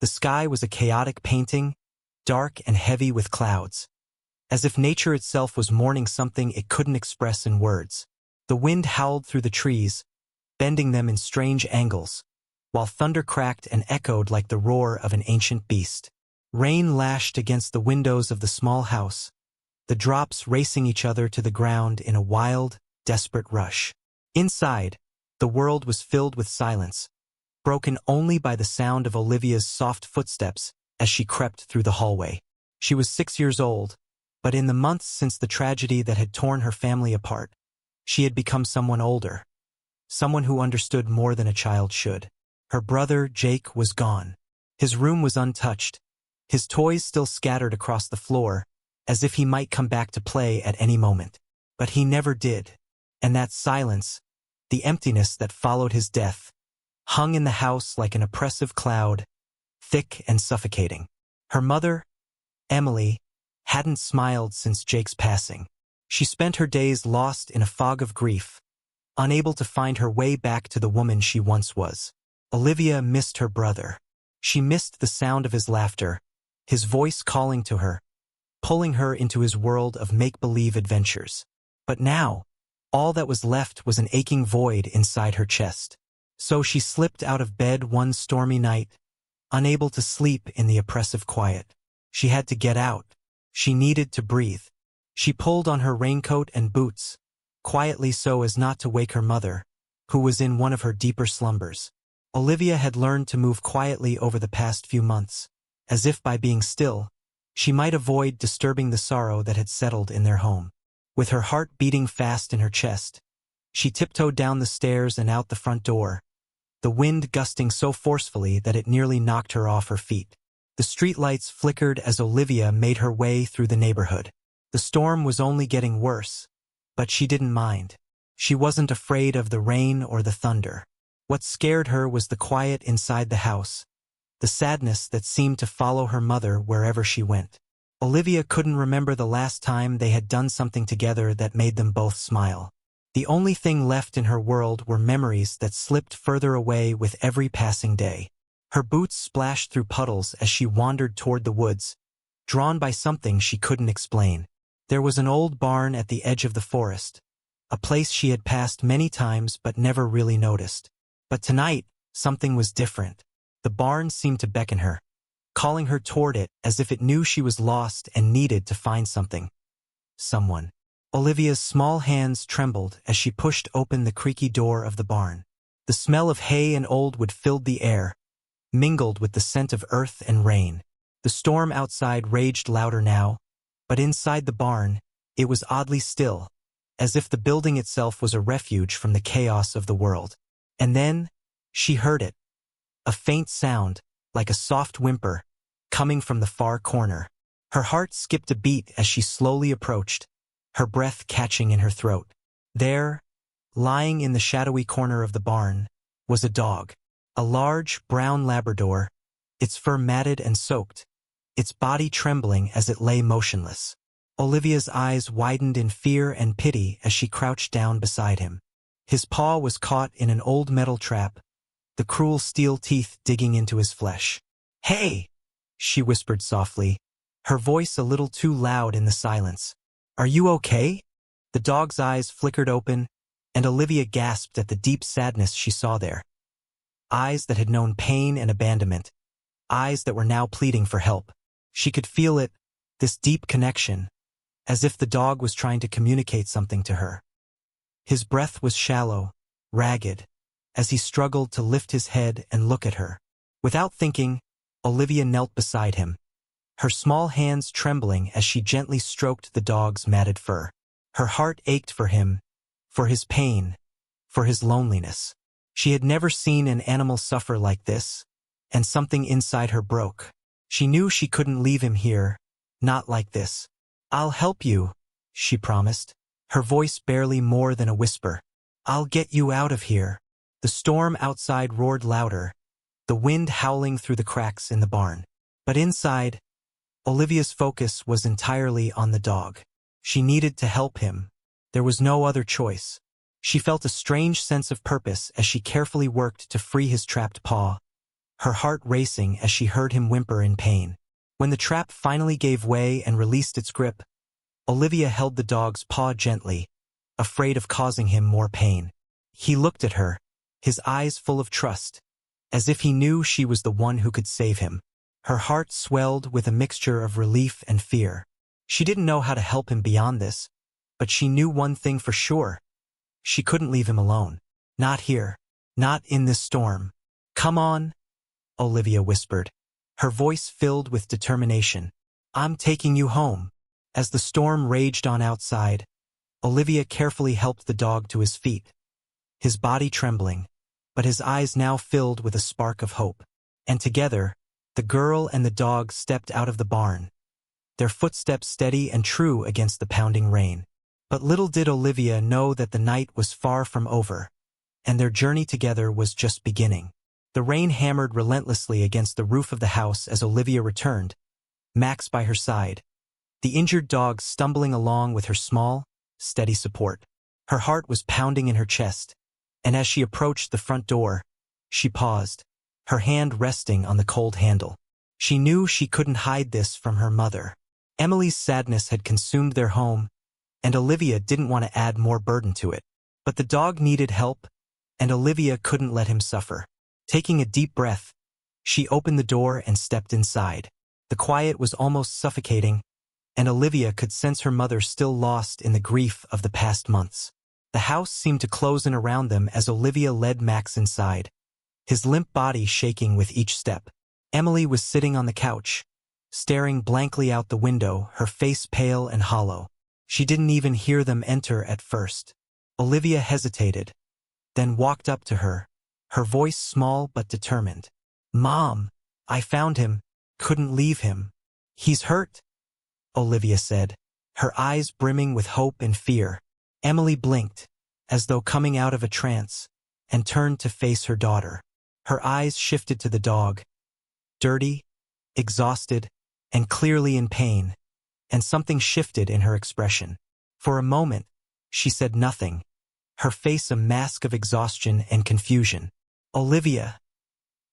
The sky was a chaotic painting, dark and heavy with clouds, as if nature itself was mourning something it couldn't express in words. The wind howled through the trees, bending them in strange angles, while thunder cracked and echoed like the roar of an ancient beast. Rain lashed against the windows of the small house, the drops racing each other to the ground in a wild, desperate rush. Inside, the world was filled with silence, broken only by the sound of Olivia's soft footsteps as she crept through the hallway. She was 6 years old, but in the months since the tragedy that had torn her family apart, she had become someone older, someone who understood more than a child should. Her brother, Jake, was gone. His room was untouched, his toys still scattered across the floor, as if he might come back to play at any moment. But he never did, and that silence, the emptiness that followed his death, hung in the house like an oppressive cloud, thick and suffocating. Her mother, Emily, hadn't smiled since Jake's passing. She spent her days lost in a fog of grief, unable to find her way back to the woman she once was. Olivia missed her brother. She missed the sound of his laughter, his voice calling to her, pulling her into his world of make-believe adventures. But now, all that was left was an aching void inside her chest. So she slipped out of bed one stormy night, unable to sleep in the oppressive quiet. She had to get out. She needed to breathe. She pulled on her raincoat and boots, quietly so as not to wake her mother, who was in one of her deeper slumbers. Olivia had learned to move quietly over the past few months, as if by being still, she might avoid disturbing the sorrow that had settled in their home. With her heart beating fast in her chest, she tiptoed down the stairs and out the front door, the wind gusting so forcefully that it nearly knocked her off her feet. The streetlights flickered as Olivia made her way through the neighborhood. The storm was only getting worse, but she didn't mind. She wasn't afraid of the rain or the thunder. What scared her was the quiet inside the house, the sadness that seemed to follow her mother wherever she went. Olivia couldn't remember the last time they had done something together that made them both smile. The only thing left in her world were memories that slipped further away with every passing day. Her boots splashed through puddles as she wandered toward the woods, drawn by something she couldn't explain. There was an old barn at the edge of the forest, a place she had passed many times but never really noticed. But tonight, something was different. The barn seemed to beckon her, calling her toward it as if it knew she was lost and needed to find something. Someone. Olivia's small hands trembled as she pushed open the creaky door of the barn. The smell of hay and old wood filled the air, mingled with the scent of earth and rain. The storm outside raged louder now, but inside the barn, it was oddly still, as if the building itself was a refuge from the chaos of the world. And then, she heard it. A faint sound, like a soft whimper, coming from the far corner. Her heart skipped a beat as she slowly approached, her breath catching in her throat. There, lying in the shadowy corner of the barn, was a dog. A large, brown Labrador, its fur matted and soaked, its body trembling as it lay motionless. Olivia's eyes widened in fear and pity as she crouched down beside him. His paw was caught in an old metal trap, the cruel steel teeth digging into his flesh. "Hey!" she whispered softly, her voice a little too loud in the silence. "Are you okay?" The dog's eyes flickered open, and Olivia gasped at the deep sadness she saw there. Eyes that had known pain and abandonment, eyes that were now pleading for help. She could feel it, this deep connection, as if the dog was trying to communicate something to her. His breath was shallow, ragged, as he struggled to lift his head and look at her. Without thinking, Olivia knelt beside him, her small hands trembling as she gently stroked the dog's matted fur. Her heart ached for him, for his pain, for his loneliness. She had never seen an animal suffer like this, and something inside her broke. She knew she couldn't leave him here, not like this. "I'll help you," she promised, her voice barely more than a whisper. "I'll get you out of here." The storm outside roared louder, the wind howling through the cracks in the barn. But inside, Olivia's focus was entirely on the dog. She needed to help him. There was no other choice. She felt a strange sense of purpose as she carefully worked to free his trapped paw, her heart racing as she heard him whimper in pain. When the trap finally gave way and released its grip, Olivia held the dog's paw gently, afraid of causing him more pain. He looked at her, his eyes full of trust, as if he knew she was the one who could save him. Her heart swelled with a mixture of relief and fear. She didn't know how to help him beyond this, but she knew one thing for sure. She couldn't leave him alone. Not here. Not in this storm. "Come on," Olivia whispered, her voice filled with determination. "I'm taking you home." As the storm raged on outside, Olivia carefully helped the dog to his feet, his body trembling, but his eyes now filled with a spark of hope. And together, the girl and the dog stepped out of the barn, their footsteps steady and true against the pounding rain. But little did Olivia know that the night was far from over, and their journey together was just beginning. The rain hammered relentlessly against the roof of the house as Olivia returned, Max by her side, the injured dog stumbling along with her small, steady support. Her heart was pounding in her chest, and as she approached the front door, she paused, her hand resting on the cold handle. She knew she couldn't hide this from her mother. Emily's sadness had consumed their home, and Olivia didn't want to add more burden to it. But the dog needed help, and Olivia couldn't let him suffer. Taking a deep breath, she opened the door and stepped inside. The quiet was almost suffocating, and Olivia could sense her mother still lost in the grief of the past months. The house seemed to close in around them as Olivia led Max inside, his limp body shaking with each step. Emily was sitting on the couch, staring blankly out the window, her face pale and hollow. She didn't even hear them enter at first. Olivia hesitated, then walked up to her, her voice small but determined. "Mom, I found him. Couldn't leave him. He's hurt," Olivia said, her eyes brimming with hope and fear. Emily blinked, as though coming out of a trance, and turned to face her daughter. Her eyes shifted to the dog, dirty, exhausted, and clearly in pain, and something shifted in her expression. For a moment, she said nothing, her face a mask of exhaustion and confusion. "Olivia."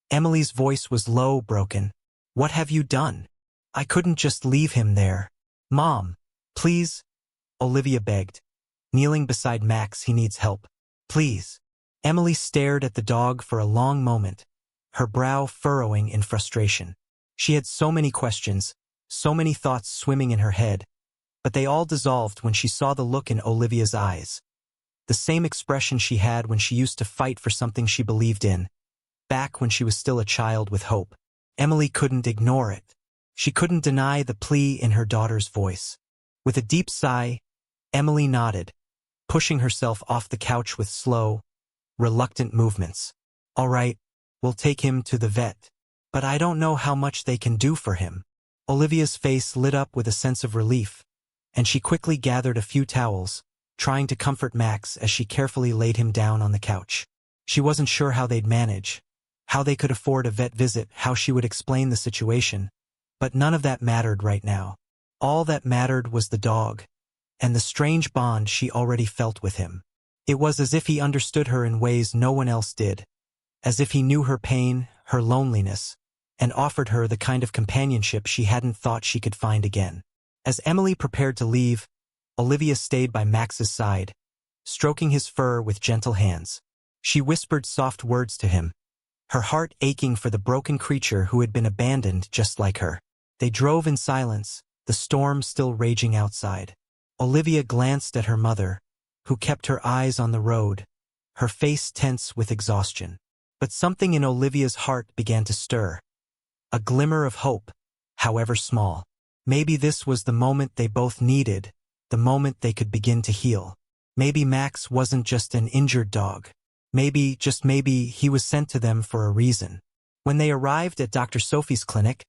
Emily's voice was low, broken. "What have you done? I couldn't just leave him there." "Mom, please," Olivia begged, kneeling beside Max. "He needs help. Please." Emily stared at the dog for a long moment, her brow furrowing in frustration. She had so many questions, so many thoughts swimming in her head, but they all dissolved when she saw the look in Olivia's eyes. The same expression she had when she used to fight for something she believed in, back when she was still a child with hope. Emily couldn't ignore it. She couldn't deny the plea in her daughter's voice. With a deep sigh, Emily nodded, pushing herself off the couch with slow, reluctant movements. "All right, we'll take him to the vet. But I don't know how much they can do for him." Olivia's face lit up with a sense of relief, and she quickly gathered a few towels, trying to comfort Max as she carefully laid him down on the couch. She wasn't sure how they'd manage, how they could afford a vet visit, how she would explain the situation, but none of that mattered right now. All that mattered was the dog, and the strange bond she already felt with him. It was as if he understood her in ways no one else did, as if he knew her pain, her loneliness, and offered her the kind of companionship she hadn't thought she could find again. As Emily prepared to leave, Olivia stayed by Max's side, stroking his fur with gentle hands. She whispered soft words to him, her heart aching for the broken creature who had been abandoned just like her. They drove in silence, the storm still raging outside. Olivia glanced at her mother, who kept her eyes on the road, her face tense with exhaustion. But something in Olivia's heart began to stir. A glimmer of hope, however small. Maybe this was the moment they both needed, the moment they could begin to heal. Maybe Max wasn't just an injured dog. Maybe, just maybe, he was sent to them for a reason. When they arrived at Dr. Sophie's clinic,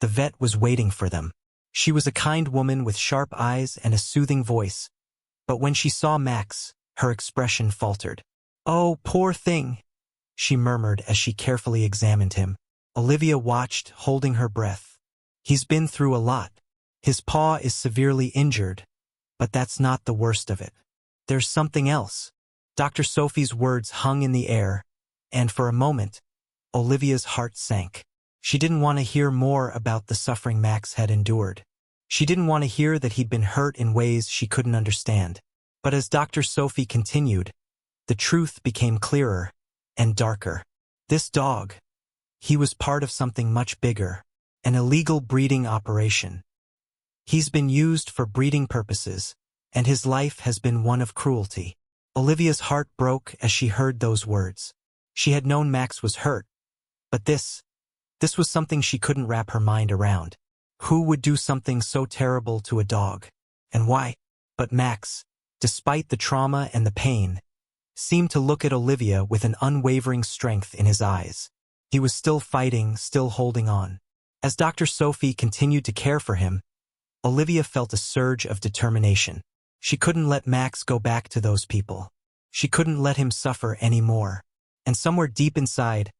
the vet was waiting for them. She was a kind woman with sharp eyes and a soothing voice. But when she saw Max, her expression faltered. "Oh, poor thing," she murmured as she carefully examined him. Olivia watched, holding her breath. "He's been through a lot. His paw is severely injured, but that's not the worst of it. There's something else." Dr. Sophie's words hung in the air, and for a moment, Olivia's heart sank. She didn't want to hear more about the suffering Max had endured. She didn't want to hear that he'd been hurt in ways she couldn't understand. But as Dr. Sophie continued, the truth became clearer and darker. This dog, he was part of something much bigger, an illegal breeding operation. He's been used for breeding purposes, and his life has been one of cruelty. Olivia's heart broke as she heard those words. She had known Max was hurt, but this was something she couldn't wrap her mind around. Who would do something so terrible to a dog? And why? But Max, despite the trauma and the pain, seemed to look at Olivia with an unwavering strength in his eyes. He was still fighting, still holding on. As Dr. Sophie continued to care for him, Olivia felt a surge of determination. She couldn't let Max go back to those people. She couldn't let him suffer anymore. And somewhere deep inside,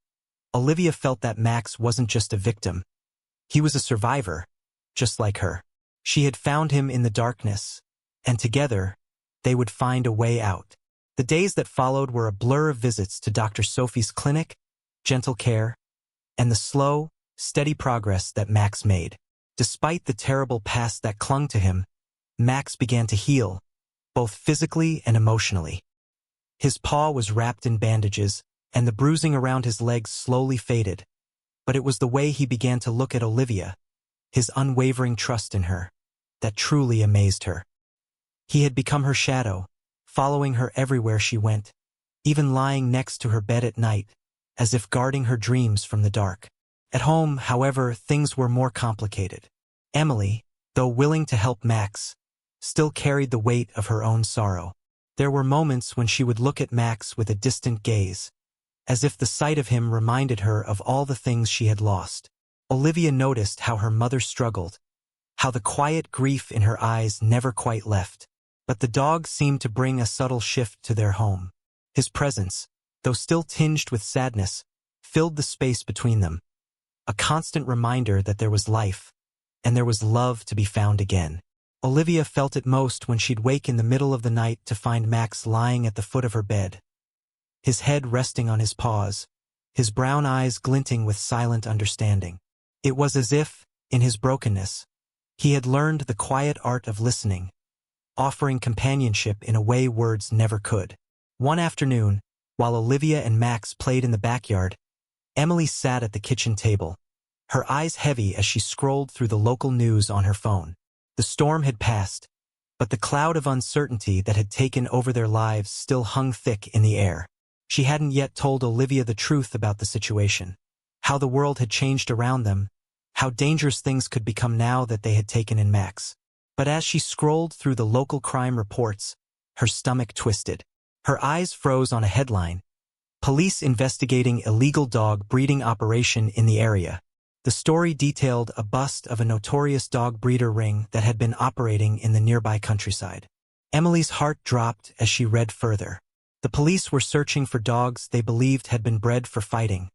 Olivia felt that Max wasn't just a victim. He was a survivor, just like her. She had found him in the darkness, and together, they would find a way out. The days that followed were a blur of visits to Dr. Sophie's clinic, gentle care, and the slow, steady progress that Max made. Despite the terrible past that clung to him, Max began to heal, both physically and emotionally. His paw was wrapped in bandages, and the bruising around his legs slowly faded. But it was the way he began to look at Olivia, his unwavering trust in her, that truly amazed her. He had become her shadow, following her everywhere she went, even lying next to her bed at night, as if guarding her dreams from the dark. At home, however, things were more complicated. Emily, though willing to help Max, still carried the weight of her own sorrow. There were moments when she would look at Max with a distant gaze, as if the sight of him reminded her of all the things she had lost. Olivia noticed how her mother struggled, how the quiet grief in her eyes never quite left. But the dog seemed to bring a subtle shift to their home. His presence, though still tinged with sadness, filled the space between them, a constant reminder that there was life, and there was love to be found again. Olivia felt it most when she'd wake in the middle of the night to find Max lying at the foot of her bed, his head resting on his paws, his brown eyes glinting with silent understanding. It was as if, in his brokenness, he had learned the quiet art of listening, offering companionship in a way words never could. One afternoon, while Olivia and Max played in the backyard, Emily sat at the kitchen table, her eyes heavy as she scrolled through the local news on her phone. The storm had passed, but the cloud of uncertainty that had taken over their lives still hung thick in the air. She hadn't yet told Olivia the truth about the situation, how the world had changed around them, how dangerous things could become now that they had taken in Max. But as she scrolled through the local crime reports, her stomach twisted. Her eyes froze on a headline: Police investigating illegal dog breeding operation in the area. The story detailed a bust of a notorious dog breeder ring that had been operating in the nearby countryside. Emily's heart dropped as she read further. The police were searching for dogs they believed had been bred for fighting,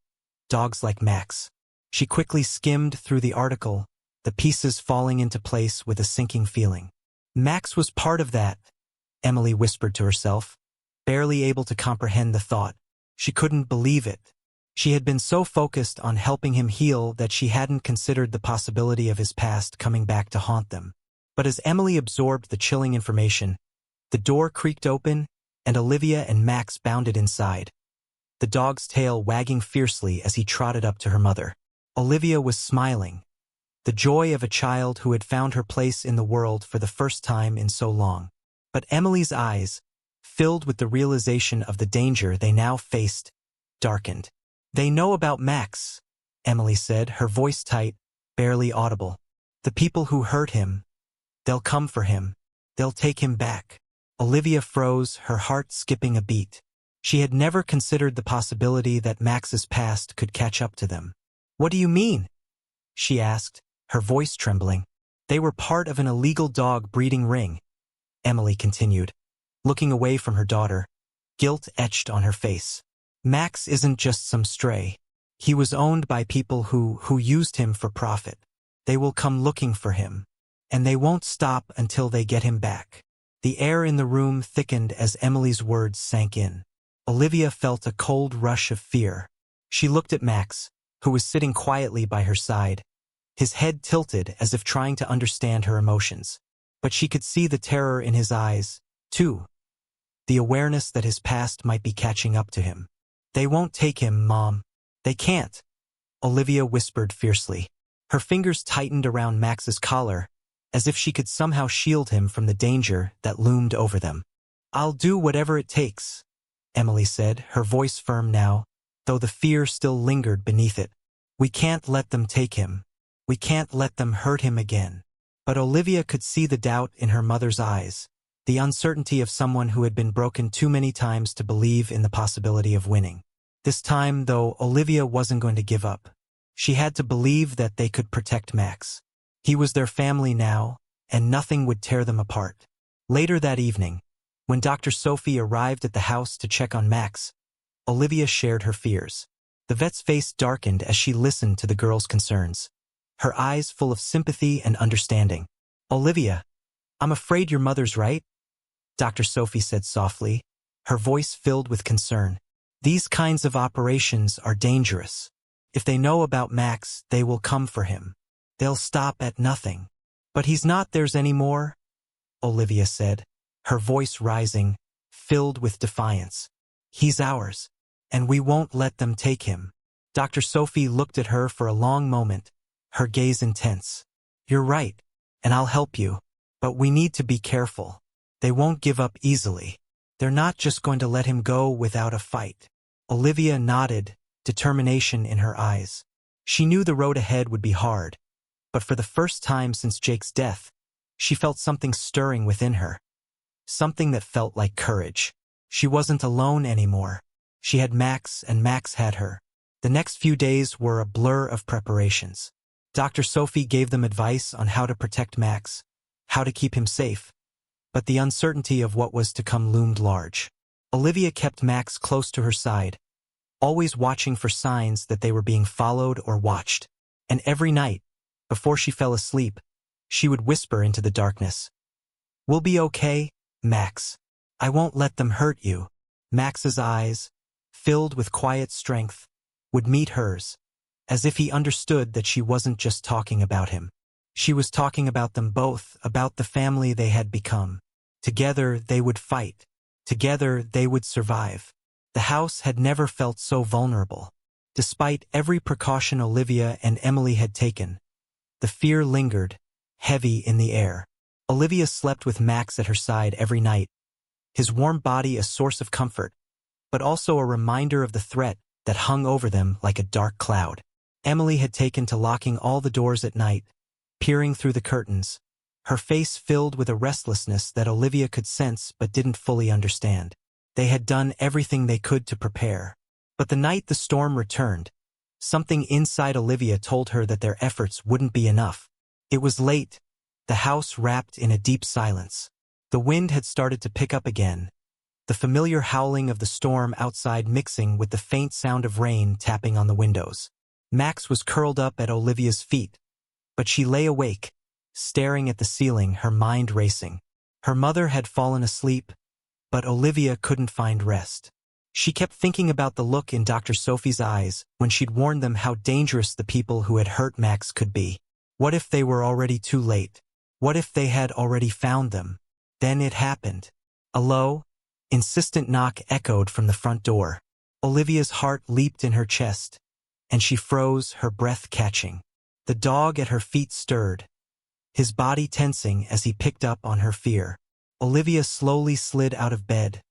dogs like Max. She quickly skimmed through the article, the pieces falling into place with a sinking feeling. Max was part of that, Emily whispered to herself, barely able to comprehend the thought. She couldn't believe it. She had been so focused on helping him heal that she hadn't considered the possibility of his past coming back to haunt them. But as Emily absorbed the chilling information, the door creaked open, and Olivia and Max bounded inside, the dog's tail wagging fiercely as he trotted up to her mother. Olivia was smiling, the joy of a child who had found her place in the world for the first time in so long. But Emily's eyes, filled with the realization of the danger they now faced, darkened. "They know about Max," Emily said, her voice tight, barely audible. "The people who hurt him, they'll come for him. They'll take him back." Olivia froze, her heart skipping a beat. She had never considered the possibility that Max's past could catch up to them. "What do you mean?" she asked, her voice trembling. "They were part of an illegal dog breeding ring," Emily continued, looking away from her daughter, guilt etched on her face. "Max isn't just some stray. He was owned by people who used him for profit. They will come looking for him, and they won't stop until they get him back." The air in the room thickened as Emily's words sank in. Olivia felt a cold rush of fear. She looked at Max, who was sitting quietly by her side, his head tilted as if trying to understand her emotions. But she could see the terror in his eyes, too, the awareness that his past might be catching up to him. "They won't take him, Mom. They can't," Olivia whispered fiercely. Her fingers tightened around Max's collar, as if she could somehow shield him from the danger that loomed over them. "I'll do whatever it takes," Emily said, her voice firm now, though the fear still lingered beneath it. "We can't let them take him. We can't let them hurt him again." But Olivia could see the doubt in her mother's eyes, the uncertainty of someone who had been broken too many times to believe in the possibility of winning. This time, though, Olivia wasn't going to give up. She had to believe that they could protect Max. He was their family now, and nothing would tear them apart. Later that evening, when Dr. Sophie arrived at the house to check on Max, Olivia shared her fears. The vet's face darkened as she listened to the girl's concerns, her eyes full of sympathy and understanding. "Olivia, I'm afraid your mother's right," Dr. Sophie said softly, her voice filled with concern. "These kinds of operations are dangerous. If they know about Max, they will come for him. They'll stop at nothing." "But he's not theirs anymore," Olivia said, her voice rising, filled with defiance. "He's ours, and we won't let them take him." Dr. Sophie looked at her for a long moment, her gaze intense. "You're right, and I'll help you. But we need to be careful. They won't give up easily. They're not just going to let him go without a fight." Olivia nodded, determination in her eyes. She knew the road ahead would be hard, but for the first time since Jake's death, she felt something stirring within her. Something that felt like courage. She wasn't alone anymore. She had Max, and Max had her. The next few days were a blur of preparations. Dr. Sophie gave them advice on how to protect Max, how to keep him safe, but the uncertainty of what was to come loomed large. Olivia kept Max close to her side, always watching for signs that they were being followed or watched. And every night, before she fell asleep, she would whisper into the darkness, "We'll be okay, Max. I won't let them hurt you." Max's eyes, filled with quiet strength, would meet hers, as if he understood that she wasn't just talking about him. She was talking about them both, about the family they had become. Together they would fight. Together they would survive. The house had never felt so vulnerable. Despite every precaution Olivia and Emily had taken, the fear lingered, heavy in the air. Olivia slept with Max at her side every night, his warm body a source of comfort, but also a reminder of the threat that hung over them like a dark cloud. Emily had taken to locking all the doors at night, peering through the curtains, her face filled with a restlessness that Olivia could sense but didn't fully understand. They had done everything they could to prepare. But the night the storm returned, something inside Olivia told her that their efforts wouldn't be enough. It was late, the house wrapped in a deep silence. The wind had started to pick up again, the familiar howling of the storm outside mixing with the faint sound of rain tapping on the windows. Max was curled up at Olivia's feet, but she lay awake, staring at the ceiling, her mind racing. Her mother had fallen asleep, but Olivia couldn't find rest. She kept thinking about the look in Dr. Sophie's eyes when she'd warned them how dangerous the people who had hurt Max could be. What if they were already too late? What if they had already found them? Then it happened. A low, insistent knock echoed from the front door. Olivia's heart leaped in her chest, and she froze, her breath catching. The dog at her feet stirred, his body tensing as he picked up on her fear. Olivia slowly slid out of bed,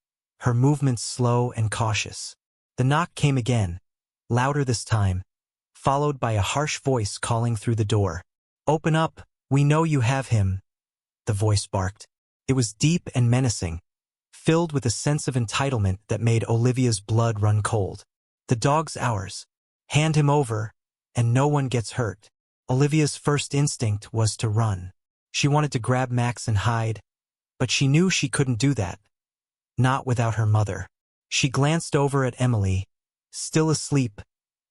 her movements slow and cautious. The knock came again, louder this time, followed by a harsh voice calling through the door. "Open up, we know you have him," the voice barked. It was deep and menacing, filled with a sense of entitlement that made Olivia's blood run cold. "The dog's ours. Hand him over, and no one gets hurt." Olivia's first instinct was to run. She wanted to grab Max and hide, but she knew she couldn't do that. Not without her mother. She glanced over at Emily, still asleep,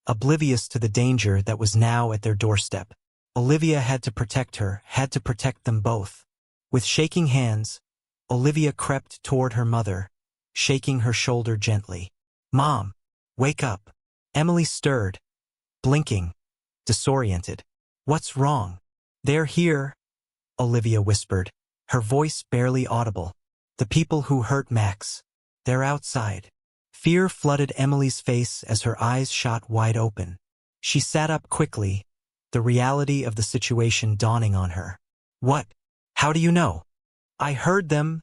oblivious to the danger that was now at their doorstep. Olivia had to protect her, had to protect them both. With shaking hands, Olivia crept toward her mother, shaking her shoulder gently. "Mom, wake up. Emily stirred, blinking, disoriented. "What's wrong?" "They're here," Olivia whispered, her voice barely audible. "The people who hurt Max. They're outside." Fear flooded Emily's face as her eyes shot wide open. She sat up quickly, the reality of the situation dawning on her. "What? How do you know?" "I heard them,"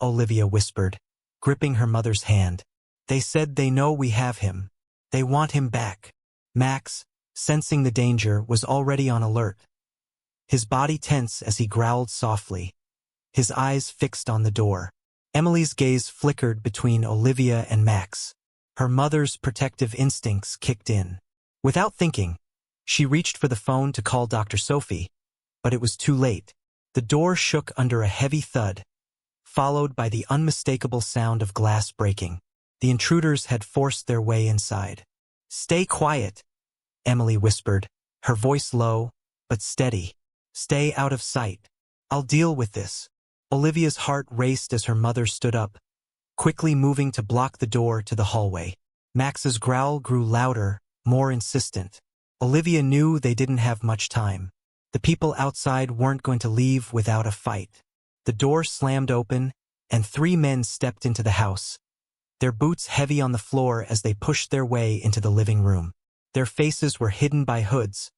Olivia whispered, gripping her mother's hand. "They said they know we have him. They want him back." Max, sensing the danger, was already on alert. His body tense as he growled softly, his eyes fixed on the door. Emily's gaze flickered between Olivia and Max. Her mother's protective instincts kicked in. Without thinking, she reached for the phone to call Dr. Sophie, but it was too late. The door shook under a heavy thud, followed by the unmistakable sound of glass breaking. The intruders had forced their way inside. "Stay quiet," Emily whispered, her voice low, but steady. "Stay out of sight. I'll deal with this." Olivia's heart raced as her mother stood up, quickly moving to block the door to the hallway. Max's growl grew louder, more insistent. Olivia knew they didn't have much time. The people outside weren't going to leave without a fight. The door slammed open, and 3 men stepped into the house, their boots heavy on the floor as they pushed their way into the living room. Their faces were hidden by hoods,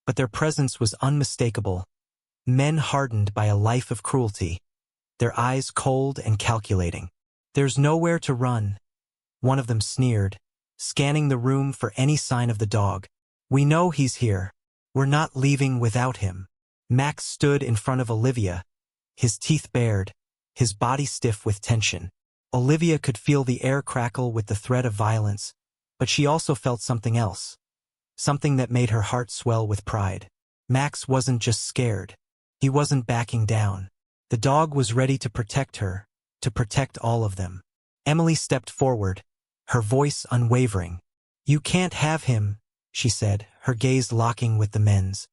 but their presence was unmistakable. Men hardened by a life of cruelty, their eyes cold and calculating. "There's nowhere to run," one of them sneered, scanning the room for any sign of the dog. "We know he's here. We're not leaving without him." Max stood in front of Olivia, his teeth bared, his body stiff with tension. Olivia could feel the air crackle with the threat of violence, but she also felt something else, something that made her heart swell with pride. Max wasn't just scared. He wasn't backing down. The dog was ready to protect her, to protect all of them. Emily stepped forward, her voice unwavering. "You can't have him," she said, her gaze locking with the men's.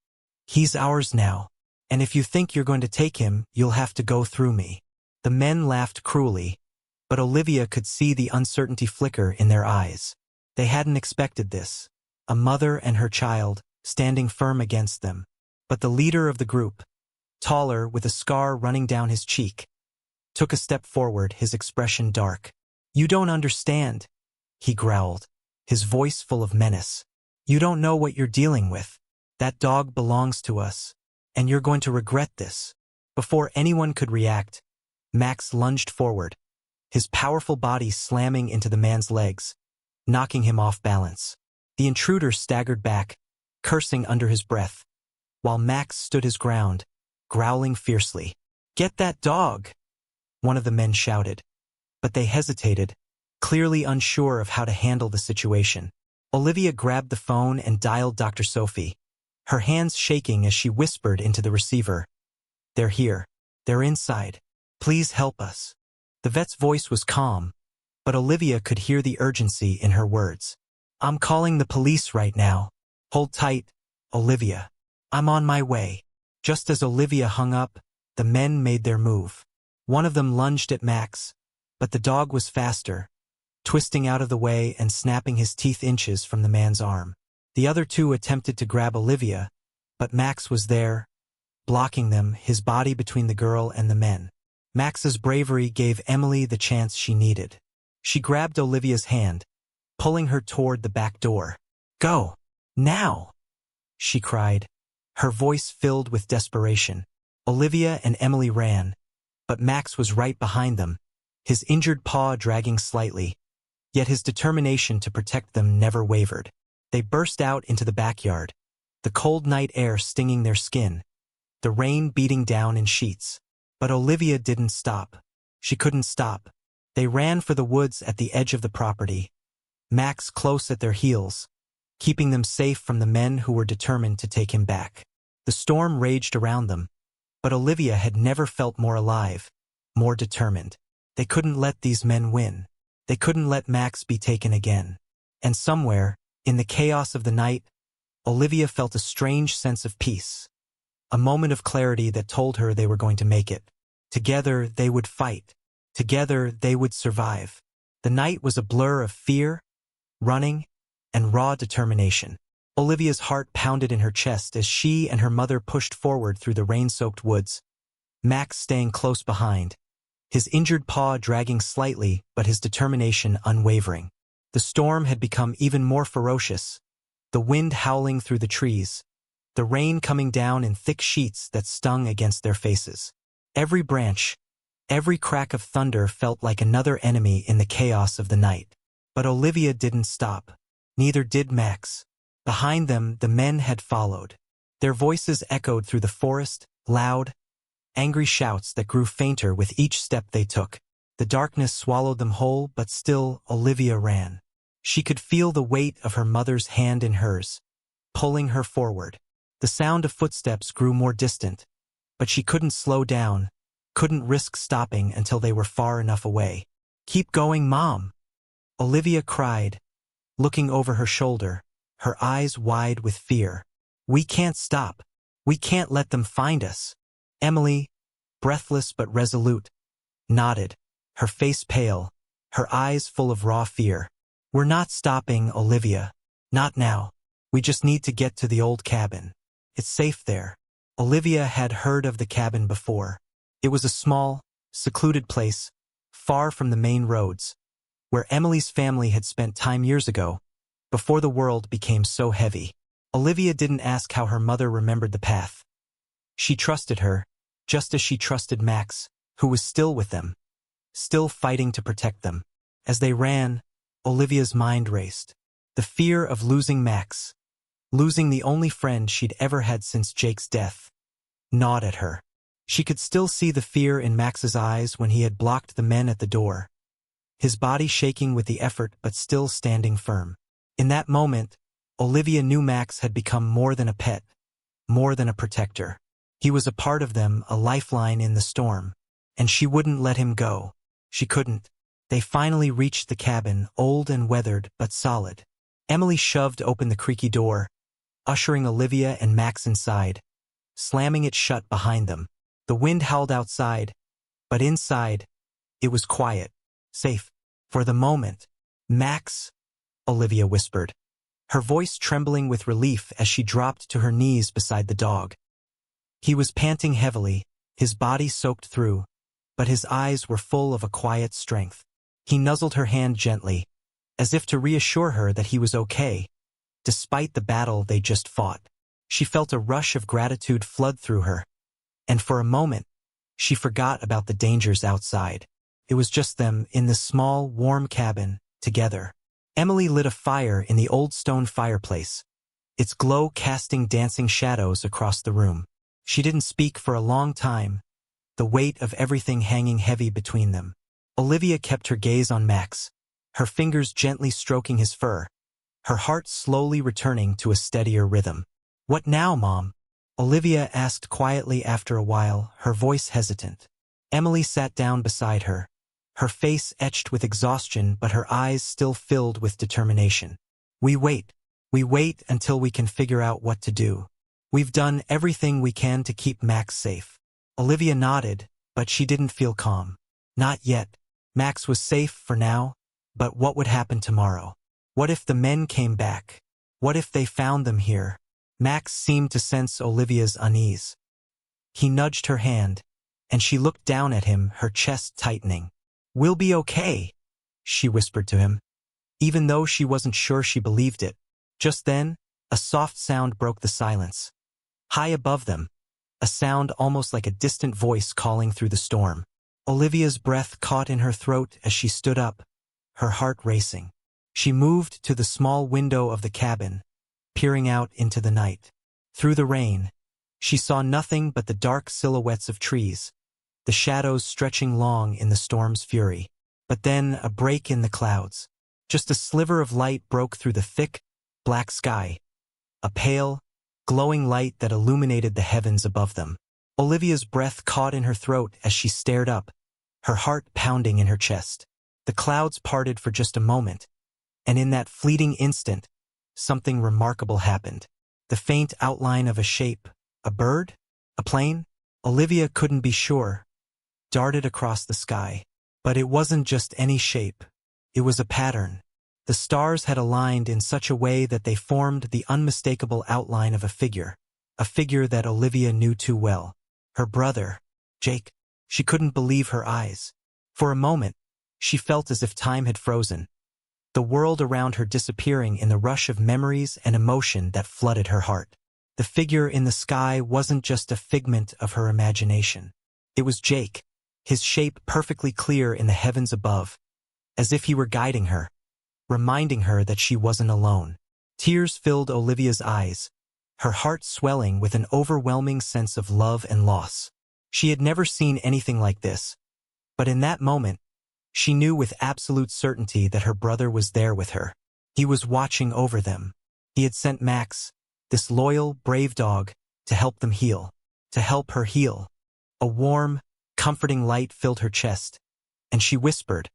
"He's ours now, and if you think you're going to take him, you'll have to go through me." The men laughed cruelly, but Olivia could see the uncertainty flicker in their eyes. They hadn't expected this. A mother and her child, standing firm against them. But the leader of the group, taller with a scar running down his cheek, took a step forward, his expression dark. "You don't understand," he growled, his voice full of menace. "You don't know what you're dealing with. That dog belongs to us, and you're going to regret this." Before anyone could react, Max lunged forward, his powerful body slamming into the man's legs, knocking him off balance. The intruder staggered back, cursing under his breath, while Max stood his ground, growling fiercely. "Get that dog!" one of the men shouted. But they hesitated, clearly unsure of how to handle the situation. Olivia grabbed the phone and dialed Dr. Sophie, her hands shaking as she whispered into the receiver. "They're here. They're inside. Please help us." The vet's voice was calm, but Olivia could hear the urgency in her words. "I'm calling the police right now. Hold tight, Olivia. I'm on my way." Just as Olivia hung up, the men made their move. One of them lunged at Max, but the dog was faster, twisting out of the way and snapping his teeth inches from the man's arm. The other 2 attempted to grab Olivia, but Max was there, blocking them, his body between the girl and the men. Max's bravery gave Emily the chance she needed. She grabbed Olivia's hand, pulling her toward the back door. "Go! Now!" she cried, her voice filled with desperation. Olivia and Emily ran, but Max was right behind them, his injured paw dragging slightly, yet his determination to protect them never wavered. They burst out into the backyard, the cold night air stinging their skin, the rain beating down in sheets. But Olivia didn't stop. She couldn't stop. They ran for the woods at the edge of the property, Max close at their heels, keeping them safe from the men who were determined to take him back. The storm raged around them, but Olivia had never felt more alive, more determined. They couldn't let these men win. They couldn't let Max be taken again. And somewhere, in the chaos of the night, Olivia felt a strange sense of peace. A moment of clarity that told her they were going to make it. Together, they would fight. Together, they would survive. The night was a blur of fear, running, and raw determination. Olivia's heart pounded in her chest as she and her mother pushed forward through the rain-soaked woods, Max staying close behind, his injured paw dragging slightly but his determination unwavering. The storm had become even more ferocious, the wind howling through the trees, the rain coming down in thick sheets that stung against their faces. Every branch, every crack of thunder felt like another enemy in the chaos of the night. But Olivia didn't stop. Neither did Max. Behind them, the men had followed. Their voices echoed through the forest, loud, angry shouts that grew fainter with each step they took. The darkness swallowed them whole, but still Olivia ran. She could feel the weight of her mother's hand in hers, pulling her forward. The sound of footsteps grew more distant, but she couldn't slow down, couldn't risk stopping until they were far enough away. "Keep going, Mom," Olivia cried, looking over her shoulder, her eyes wide with fear. "We can't stop. We can't let them find us." Emily, breathless but resolute, nodded, her face pale, her eyes full of raw fear. "We're not stopping, Olivia. Not now. We just need to get to the old cabin. It's safe there." Olivia had heard of the cabin before. It was a small, secluded place, far from the main roads, where Emily's family had spent time years ago, before the world became so heavy. Olivia didn't ask how her mother remembered the path. She trusted her, just as she trusted Max, who was still with them, still fighting to protect them. As they ran, Olivia's mind raced. The fear of losing Max, losing the only friend she'd ever had since Jake's death, gnawed at her. She could still see the fear in Max's eyes when he had blocked the men at the door, his body shaking with the effort but still standing firm. In that moment, Olivia knew Max had become more than a pet, more than a protector. He was a part of them, a lifeline in the storm, and she wouldn't let him go. She couldn't. They finally reached the cabin, old and weathered but solid. Emily shoved open the creaky door, ushering Olivia and Max inside, slamming it shut behind them. The wind howled outside, but inside, it was quiet, safe. "For the moment, Max," Olivia whispered, her voice trembling with relief as she dropped to her knees beside the dog. He was panting heavily, his body soaked through, but his eyes were full of a quiet strength. He nuzzled her hand gently, as if to reassure her that he was okay, despite the battle they just fought. She felt a rush of gratitude flood through her, and for a moment, she forgot about the dangers outside. It was just them in the small, warm cabin, together. Emily lit a fire in the old stone fireplace, its glow casting dancing shadows across the room. She didn't speak for a long time, the weight of everything hanging heavy between them. Olivia kept her gaze on Max, her fingers gently stroking his fur, her heart slowly returning to a steadier rhythm. "What now, Mom?" Olivia asked quietly after a while, her voice hesitant. Emily sat down beside her, her face etched with exhaustion but her eyes still filled with determination. "We wait. We wait until we can figure out what to do. We've done everything we can to keep Max safe." Olivia nodded, but she didn't feel calm. Not yet. Max was safe for now, but what would happen tomorrow? What if the men came back? What if they found them here? Max seemed to sense Olivia's unease. He nudged her hand, and she looked down at him, her chest tightening. "We'll be okay," she whispered to him, even though she wasn't sure she believed it. Just then, a soft sound broke the silence. High above them, a sound almost like a distant voice calling through the storm. Olivia's breath caught in her throat as she stood up, her heart racing. She moved to the small window of the cabin, peering out into the night. Through the rain, she saw nothing but the dark silhouettes of trees, the shadows stretching long in the storm's fury. But then a break in the clouds. Just a sliver of light broke through the thick, black sky, a pale, glowing light that illuminated the heavens above them. Olivia's breath caught in her throat as she stared up, her heart pounding in her chest. The clouds parted for just a moment, and in that fleeting instant, something remarkable happened. The faint outline of a shape, a bird? A plane? Olivia couldn't be sure, darted across the sky. But it wasn't just any shape. It was a pattern. The stars had aligned in such a way that they formed the unmistakable outline of a figure that Olivia knew too well. Her brother, Jake. She couldn't believe her eyes. For a moment, she felt as if time had frozen, the world around her disappearing in the rush of memories and emotion that flooded her heart. The figure in the sky wasn't just a figment of her imagination. It was Jake, his shape perfectly clear in the heavens above, as if he were guiding her, reminding her that she wasn't alone. Tears filled Olivia's eyes, her heart swelling with an overwhelming sense of love and loss. She had never seen anything like this, but in that moment, she knew with absolute certainty that her brother was there with her. He was watching over them. He had sent Max, this loyal, brave dog, to help them heal, to help her heal. A warm, comforting light filled her chest, and she whispered,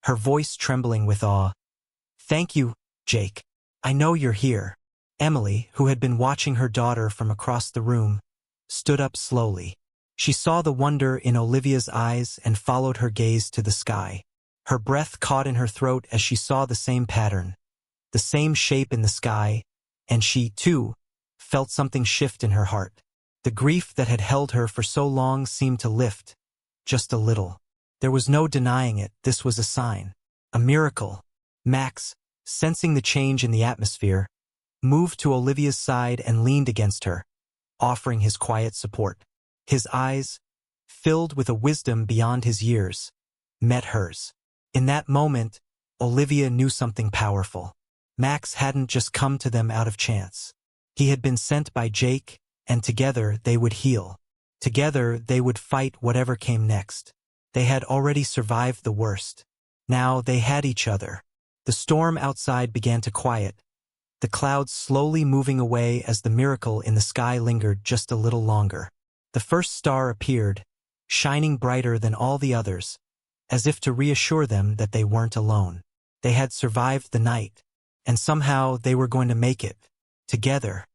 her voice trembling with awe, "Thank you, Jake. I know you're here." Emily, who had been watching her daughter from across the room, stood up slowly. She saw the wonder in Olivia's eyes and followed her gaze to the sky. Her breath caught in her throat as she saw the same pattern, the same shape in the sky, and she, too, felt something shift in her heart. The grief that had held her for so long seemed to lift, just a little. There was no denying it, this was a sign, a miracle. Max, sensing the change in the atmosphere, moved to Olivia's side and leaned against her, offering his quiet support. His eyes, filled with a wisdom beyond his years, met hers. In that moment, Olivia knew something powerful. Max hadn't just come to them out of chance. He had been sent by Jake, and together they would heal. Together they would fight whatever came next. They had already survived the worst. Now they had each other. The storm outside began to quiet, the clouds slowly moving away as the miracle in the sky lingered just a little longer. The first star appeared, shining brighter than all the others, as if to reassure them that they weren't alone. They had survived the night, and somehow they were going to make it, together.